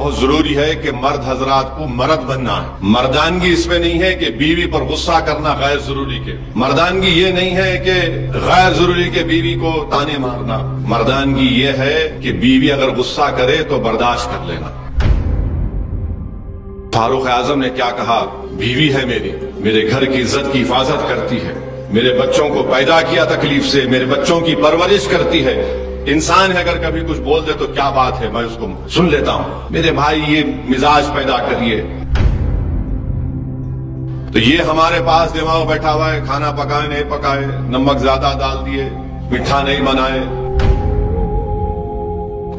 بہت ضروری ہے کہ مرد حضرات کو مرد بننا ہے۔ مردانگی اس میں نہیں ہے کہ بیوی پر غصہ کرنا غیر ضروری کے، مردانگی یہ نہیں ہے کہ غیر ضروری کے بیوی کو تانے مارنا، مردانگی یہ ہے کہ بیوی اگر غصہ کرے تو برداشت کر لینا۔ فاروق اعظم نے کیا کہا؟ بیوی ہے میری، میرے گھر کی عزت کی حفاظت کرتی ہے، میرے بچوں کو پیدا کیا تکلیف سے، میرے بچوں کی پرورش کرتی ہے، انسان ہے اگر کبھی کچھ بول دے تو کیا بات ہے، میں اس کو سن لیتا ہوں، میرے بھائی یہ مزاج پیدا کریے۔ تو یہ ہمارے پاس دماغ بیٹھا ہوا ہے، کھانا پکائے نہیں پکائے، نمک زیادہ ڈال دیے، میٹھا نہیں بنائے۔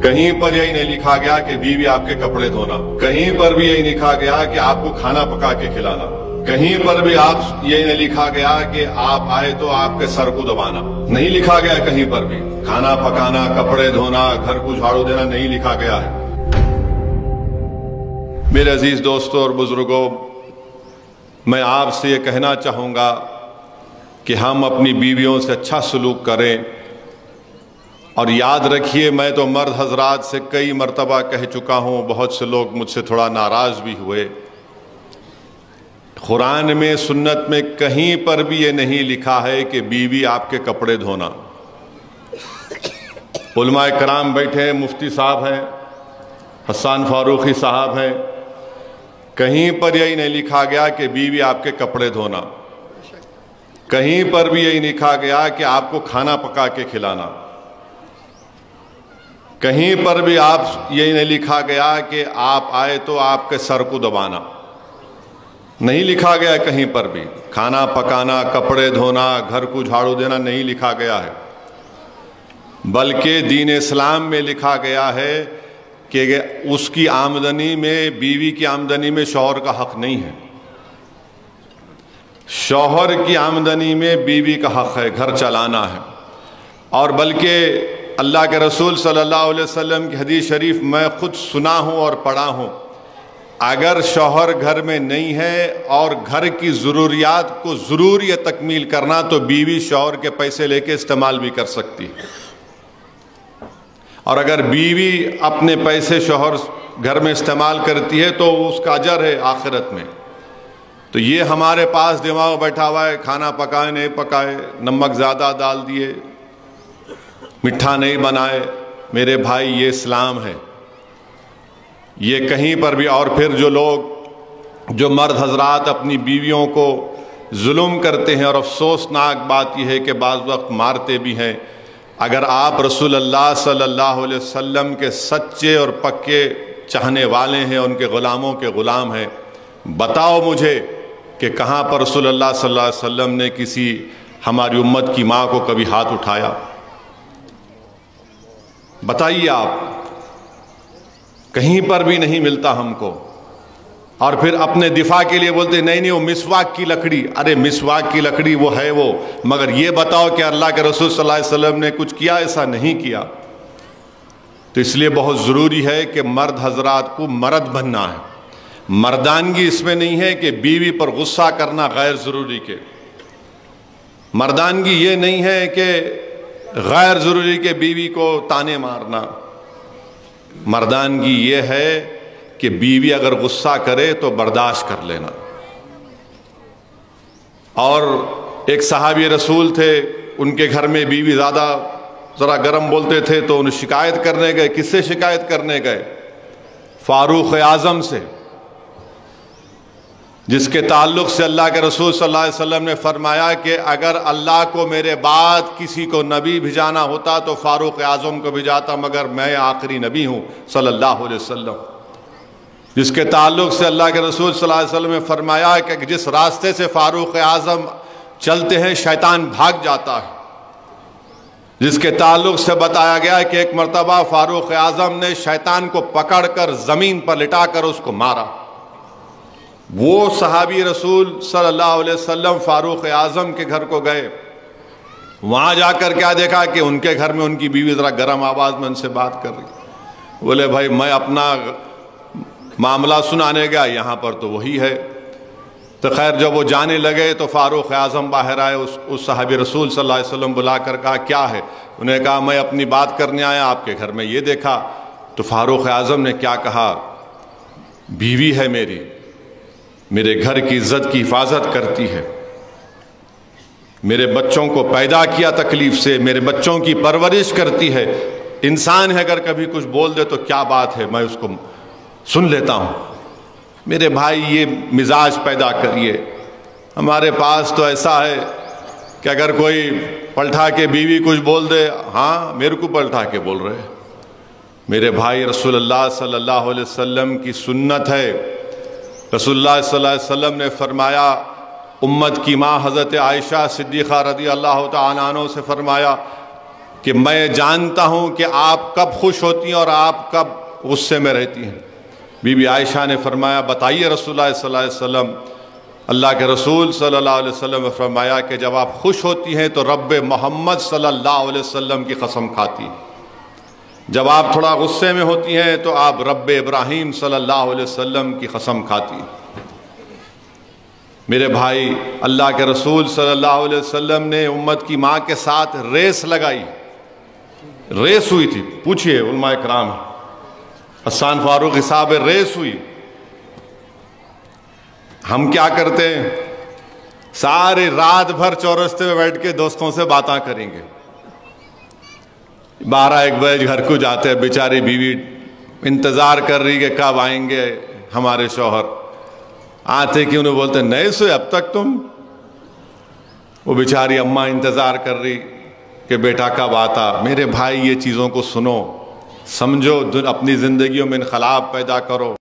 کہیں پر یہی نہیں لکھا گیا کہ بیوی آپ کے کپڑے دھونا، کہیں پر بھی یہی لکھا گیا کہ آپ کو کھانا پکا کے کھلانا، کہیں پر بھی آپ یہ نہیں لکھا گیا کہ آپ آئے تو آپ کے سر کو دبانا، نہیں لکھا گیا کہیں پر بھی۔ کھانا پکانا، کپڑے دھونا، گھر کو جھاڑو دینا نہیں لکھا گیا ہے۔ میرے عزیز دوستوں اور بزرگوں، میں آپ سے یہ کہنا چاہوں گا کہ ہم اپنی بیویوں سے اچھا سلوک کریں، اور یاد رکھیے میں تو مرد حضرات سے کئی مرتبہ کہہ چکا ہوں، بہت سے لوگ مجھ سے تھوڑا ناراض بھی ہوئے، قرآن میں سنت میں کہیں پر بھی یہ نہیں لکھا ہے کہ بیوی آپ کے کپڑے دھونا۔ علماء کرام بیٹھے ہیں، مفتی صاحب ہیں، حسان فاروقی صاحب ہیں، کہیں پر یہی نہیں لکھا گیا کہ بیوی آپ کے کپڑے دھونا، کہیں پر بھی یہی لکھا گیا کہ آپ کو کھانا پکا کے کھلانا، کہیں پر بھی آپ یہی نہیں لکھا گیا کہ آپ آئے تو آپ کے سر کو دبانا، نہیں لکھا گیا کہیں پر بھی۔ کھانا پکانا، کپڑے دھونا، گھر کو جھاڑو دینا نہیں لکھا گیا ہے، بلکہ دین اسلام میں لکھا گیا ہے کہ اس کی آمدنی میں، بیوی کی آمدنی میں شوہر کا حق نہیں ہے، شوہر کی آمدنی میں بیوی کا حق ہے، گھر چلانا ہے۔ اور بلکہ اللہ کے رسول صلی اللہ علیہ وسلم کی حدیث شریف میں خود سنا ہوں اور پڑھا ہوں، اگر شوہر گھر میں نہیں ہے اور گھر کی ضروریات کو ضروری تکمیل کرنا تو بیوی شوہر کے پیسے لے کے استعمال بھی کر سکتی ہے، اور اگر بیوی اپنے پیسے شوہر گھر میں استعمال کرتی ہے تو اس کا اجر ہے آخرت میں۔ تو یہ ہمارے پاس دماغ بیٹھا ہوا ہے، کھانا پکائے نہیں پکائے، نمک زیادہ ڈال دیے، میٹھا نہیں بنائے، میرے بھائی یہ اسلام ہے، یہ کہیں پر بھی۔ اور پھر جو مرد حضرات اپنی بیویوں کو ظلم کرتے ہیں، اور افسوسناک بات یہ ہے کہ بعض وقت مارتے بھی ہیں، اگر آپ رسول اللہ صلی اللہ علیہ وسلم کے سچے اور پکے چاہنے والے ہیں، ان کے غلاموں کے غلام ہیں، بتاؤ مجھے کہ کہاں پر رسول اللہ صلی اللہ علیہ وسلم نے کسی ہماری امت کی ماں کو کبھی ہاتھ اٹھایا؟ بتائیے آپ، کہیں پر بھی نہیں ملتا ہم کو۔ اور پھر اپنے دفاع کے لیے بولتے نہیں وہ مسواک کی لکڑی، ارے مسواک کی لکڑی وہ ہے وہ، مگر یہ بتاؤ کہ اللہ کے رسول صلی اللہ علیہ وسلم نے کچھ کیا؟ ایسا نہیں کیا۔ تو اس لیے بہت ضروری ہے کہ مرد حضرات کو مرد بننا ہے۔ مردانگی اس میں نہیں ہے کہ بیوی پر غصہ کرنا غیر ضروری کے، مردانگی یہ نہیں ہے کہ غیر ضروری کے بیوی کو تانے مارنا، مردانگی یہ ہے کہ بیوی اگر غصہ کرے تو برداشت کر لینا۔ اور ایک صحابی رسول تھے، ان کے گھر میں بیوی زیادہ ذرا گرم بولتے تھے تو انہیں شکایت کرنے گئے۔ کس سے شکایت کرنے گئے؟ فاروق اعظم سے، جس کے تعلق سے اللہ کے رسول صلی اللہ علیہ وسلم نے فرمایا کہ اگر اللہ کو میرے بعد کسی کو نبی بھیجانا ہوتا تو فاروق اعظم کو بھیجاتا، مگر میں آخری نبی ہوں صلی اللہ علیہ وسلم۔ جس کے تعلق سے اللہ کے رسول صلی اللہ علیہ وسلم نے فرمایا کہ جس راستے سے فاروق اعظم چلتے ہیں شیطان بھاگ جاتا ہے۔ جس کے تعلق سے بتایا گیا کہ ایک مرتبہ فاروق اعظم نے شیطان کو پکڑ کر زمین پر لٹا کر اس کو مارا۔ وہ صحابی رسول صلی اللہ علیہ وسلم فاروق اعظم کے گھر کو گئے، وہاں جا کر کیا دیکھا کہ ان کے گھر میں ان کی بیوی ذرا گرم آواز میں ان سے بات کر رہی۔ بولے بھائی میں اپنا معاملہ سنانے گیا، یہاں پر تو وہی ہے۔ تو خیر جب وہ جانے لگے تو فاروق اعظم باہر آئے، اس صحابی رسول صلی اللہ علیہ وسلم بلا کر کہا کیا ہے؟ انہیں کہا میں اپنی بات کرنے آیا، آپ کے گھر میں یہ دیکھا۔ تو فاروق اعظم نے کیا کہا بیوی ہے میری، میرے گھر کی عزت کی حفاظت کرتی ہے، میرے بچوں کو پیدا کیا تکلیف سے، میرے بچوں کی پرورش کرتی ہے۔ انسان ہے، اگر کبھی کچھ بول دے تو کیا بات ہے، میں اس کو سن لیتا ہوں۔ میرے بھائی یہ مزاج پیدا کریے۔ ہمارے پاس تو ایسا ہے کہ اگر کوئی پلٹا کے بیوی کچھ بول دے، ہاں میرے کو پلٹا کے بول رہے۔ میرے بھائی رسول اللہ صلی اللہ علیہ وسلم کی سنت ہے، رسول اللہ صلی اللہ علیہ وسلم نے فرمایا، امت کی ماں حضرت عائشہ صدیقہ رضی اللہ تعالیٰ عنہ سے فرمایا کہ میں جانتا ہوں کہ آپ کب خوش ہوتی ہیں اور آپ کب غصے میں رہتی ہیں۔ بی بی عائشہ نے فرمایا، بتائیے رسول اللہ صلی اللہ علیہ وسلم۔ اللہ کے رسول صلی اللہ علیہ وسلم نے فرمایا کہ جب آپ خوش ہوتی ہیں تو رب محمد صلی اللہ علیہ وسلم کی قسم کھاتی، جب آپ تھوڑا غصے میں ہوتی ہیں تو آپ رب ابراہیم صلی اللہ علیہ وسلم کی قسم کھاتی۔ میرے بھائی، اللہ کے رسول صلی اللہ علیہ وسلم نے امت کی ماں کے ساتھ ریس لگائی، ریس ہوئی تھی۔ پوچھئے علماء کرام، حسان فاروقی صاحب، ریس ہوئی۔ ہم کیا کرتے ہیں؟ ساری رات بھر چورستے میں بیٹھ کے دوستوں سے باتاں کریں گے، 12-1 بجے گھر کو جاتے ہیں، بیچاری بیوی انتظار کر رہی کہ کب آئیں گے ہمارے شوہر۔ آتے کہ انہیں بولتے نہیں سوئے اب تک تم؟ وہ بیچاری اماں انتظار کر رہی کہ بیٹا کب آتا۔ میرے بھائی، یہ چیزوں کو سنو، سمجھو، اپنی زندگیوں میں انقلاب پیدا کرو۔